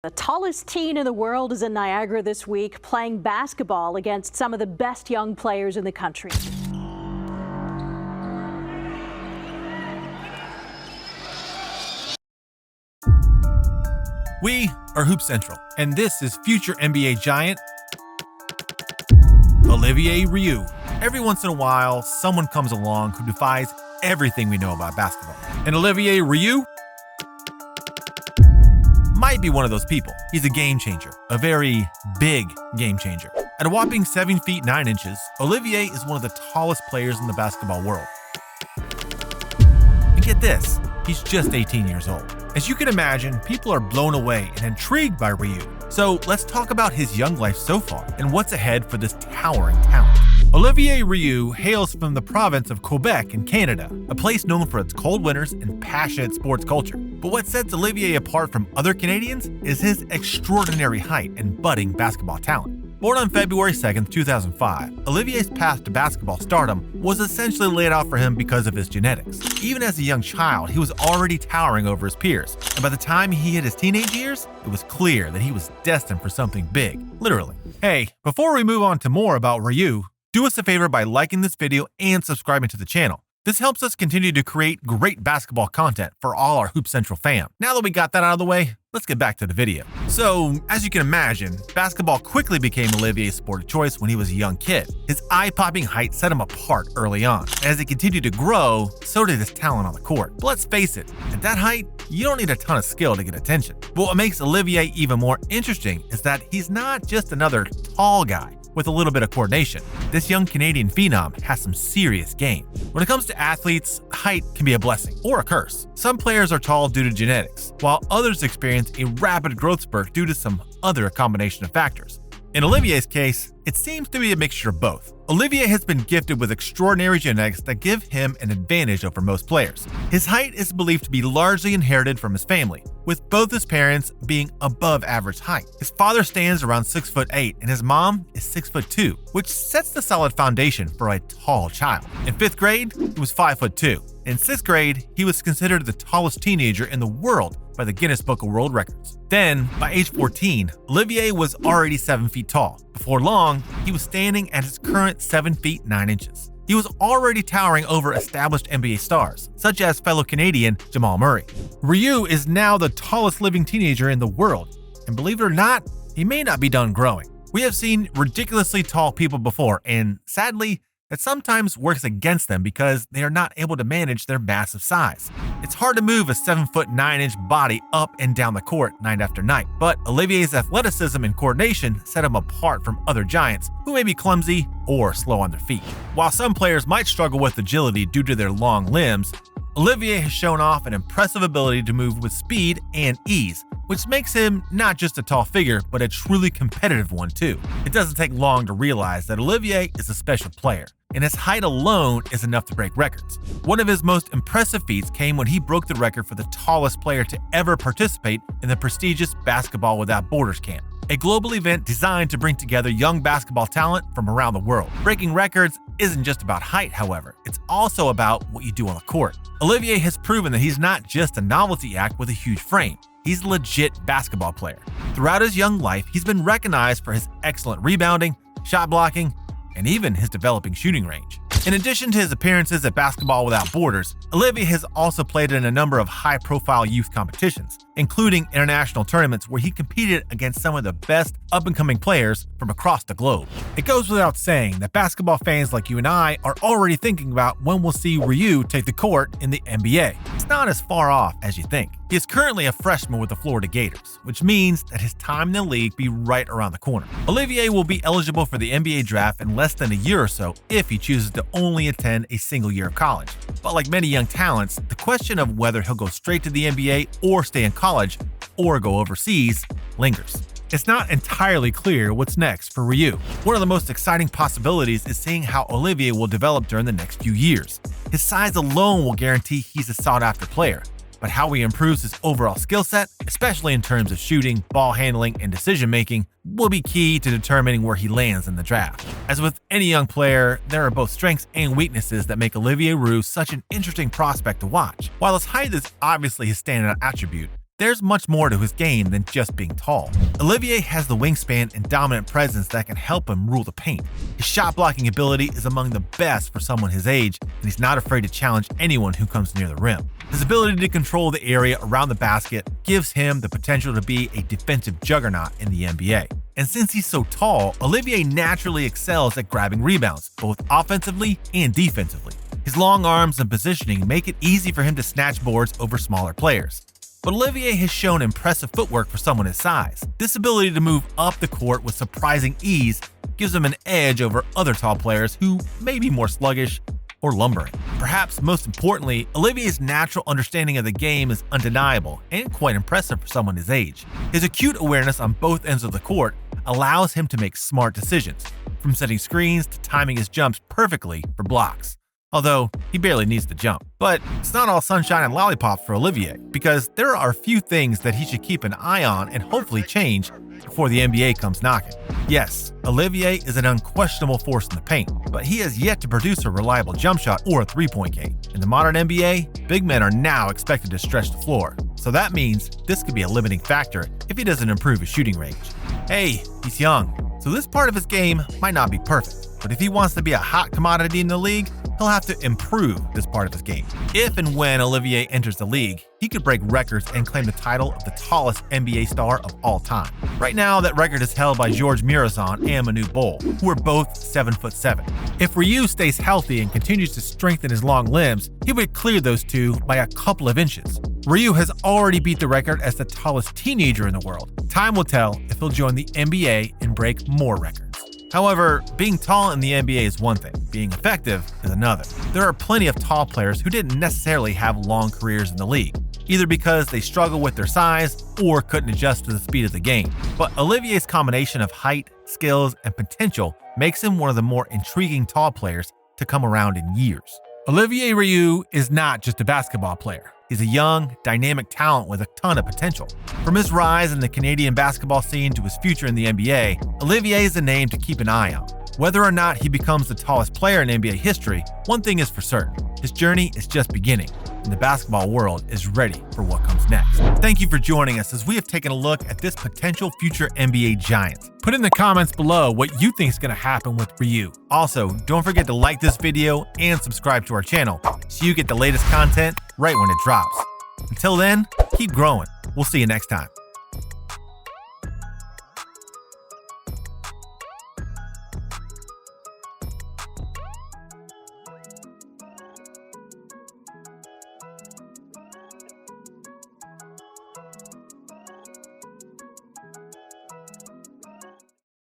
The tallest teen in the world is in Niagara this week, playing basketball against some of the best young players in the country. We are Hoop Central, and this is future NBA giant Olivier Rioux. Every once in a while, someone comes along who defies everything we know about basketball. And Olivier Rioux might be one of those people. He's a game changer, a very big game changer. At a whopping 7 feet 9 inches, Olivier is one of the tallest players in the basketball world. And get this, he's just 18 years old. As you can imagine, people are blown away and intrigued by Rioux. So let's talk about his young life so far and what's ahead for this towering talent. Olivier Rioux hails from the province of Quebec in Canada, a place known for its cold winters and passionate sports culture. But what sets Olivier apart from other Canadians is his extraordinary height and budding basketball talent. Born on February 2nd, 2005, Olivier's path to basketball stardom was essentially laid out for him because of his genetics. Even as a young child, he was already towering over his peers, and by the time he hit his teenage years, it was clear that he was destined for something big, literally. Hey, before we move on to more about Rioux, do us a favor by liking this video and subscribing to the channel. This helps us continue to create great basketball content for all our Hoop Central fam. Now that we got that out of the way, let's get back to the video. So, as you can imagine, basketball quickly became Olivier's sport of choice when he was a young kid. His eye-popping height set him apart early on. As he continued to grow, so did his talent on the court. But let's face it, at that height, you don't need a ton of skill to get attention. But what makes Olivier even more interesting is that he's not just another tall guy with a little bit of coordination. This young Canadian phenom has some serious game. When it comes to athletes, height can be a blessing or a curse. Some players are tall due to genetics, while others experience a rapid growth spurt due to some other combination of factors. In Olivier's case, it seems to be a mixture of both. Olivier has been gifted with extraordinary genetics that give him an advantage over most players. His height is believed to be largely inherited from his family, with both his parents being above average height. His father stands around 6'8" and his mom is 6'2", which sets the solid foundation for a tall child. In 5th grade, he was 5'2". In 6th grade, he was considered the tallest teenager in the world by the Guinness Book of World Records. Then, by age 14, Olivier was already 7 feet tall. Before long, he was standing at his current 7 feet 9 inches. He was already towering over established NBA stars, such as fellow Canadian Jamal Murray. Rioux is now the tallest living teenager in the world, and believe it or not, he may not be done growing. We have seen ridiculously tall people before, and sadly, it sometimes works against them because they are not able to manage their massive size. It's hard to move a 7 foot 9 inch body up and down the court night after night, but Olivier's athleticism and coordination set him apart from other giants who may be clumsy or slow on their feet. While some players might struggle with agility due to their long limbs, Olivier has shown off an impressive ability to move with speed and ease, which makes him not just a tall figure, but a truly competitive one too. It doesn't take long to realize that Olivier is a special player, and his height alone is enough to break records. One of his most impressive feats came when he broke the record for the tallest player to ever participate in the prestigious Basketball Without Borders camp, a global event designed to bring together young basketball talent from around the world. Breaking records isn't just about height, however. It's also about what you do on the court. Olivier has proven that he's not just a novelty act with a huge frame. He's a legit basketball player. Throughout his young life, he's been recognized for his excellent rebounding, shot blocking, and even his developing shooting range. In addition to his appearances at Basketball Without Borders, Olivier has also played in a number of high-profile youth competitions, including international tournaments where he competed against some of the best up-and-coming players from across the globe. It goes without saying that basketball fans like you and I are already thinking about when we'll see Rioux take the court in the NBA. It's not as far off as you think. He is currently a freshman with the Florida Gators, which means that his time in the league be right around the corner. Olivier will be eligible for the NBA draft in less than a year or so if he chooses to only attend a single year of college. But like many young talents, the question of whether he'll go straight to the NBA or stay in college or go overseas lingers. It's not entirely clear what's next for Rioux. One of the most exciting possibilities is seeing how Olivier will develop during the next few years. His size alone will guarantee he's a sought-after player, but how he improves his overall skill set, especially in terms of shooting, ball handling, and decision-making, will be key to determining where he lands in the draft. As with any young player, there are both strengths and weaknesses that make Olivier Rioux such an interesting prospect to watch. While his height is obviously his standout attribute, there's much more to his game than just being tall. Olivier has the wingspan and dominant presence that can help him rule the paint. His shot blocking ability is among the best for someone his age, and he's not afraid to challenge anyone who comes near the rim. His ability to control the area around the basket gives him the potential to be a defensive juggernaut in the NBA. And since he's so tall, Olivier naturally excels at grabbing rebounds, both offensively and defensively. His long arms and positioning make it easy for him to snatch boards over smaller players. But Olivier has shown impressive footwork for someone his size. This ability to move up the court with surprising ease gives him an edge over other tall players who may be more sluggish or lumbering. Perhaps most importantly, Olivier's natural understanding of the game is undeniable and quite impressive for someone his age. His acute awareness on both ends of the court allows him to make smart decisions, from setting screens to timing his jumps perfectly for blocks. Although he barely needs to jump. But it's not all sunshine and lollipops for Olivier, because there are a few things that he should keep an eye on and hopefully change before the NBA comes knocking. Yes, Olivier is an unquestionable force in the paint, but he has yet to produce a reliable jump shot or a three-point game. In the modern NBA, big men are now expected to stretch the floor, so that means this could be a limiting factor if he doesn't improve his shooting range. Hey, he's young, so this part of his game might not be perfect, but if he wants to be a hot commodity in the league, he'll have to improve this part of his game. If and when Olivier enters the league, he could break records and claim the title of the tallest NBA star of all time. Right now, that record is held by Georges Muresan and Manu Bol, who are both 7'7". If Rioux stays healthy and continues to strengthen his long limbs, he would clear those two by a couple of inches. Rioux has already beat the record as the tallest teenager in the world. Time will tell if he'll join the NBA and break more records. However, being tall in the NBA is one thing, being effective is another. There are plenty of tall players who didn't necessarily have long careers in the league, either because they struggle with their size or couldn't adjust to the speed of the game. But Olivier's combination of height, skills, and potential makes him one of the more intriguing tall players to come around in years. Olivier Rioux is not just a basketball player. He's a young, dynamic talent with a ton of potential. From his rise in the Canadian basketball scene to his future in the NBA, Olivier is a name to keep an eye on. Whether or not he becomes the tallest player in NBA history, one thing is for certain. His journey is just beginning, and the basketball world is ready for what comes next. Thank you for joining us as we have taken a look at this potential future NBA giant. Put in the comments below what you think is going to happen with Rioux. Also, don't forget to like this video and subscribe to our channel so you get the latest content right when it drops. Until then, keep growing. We'll see you next time.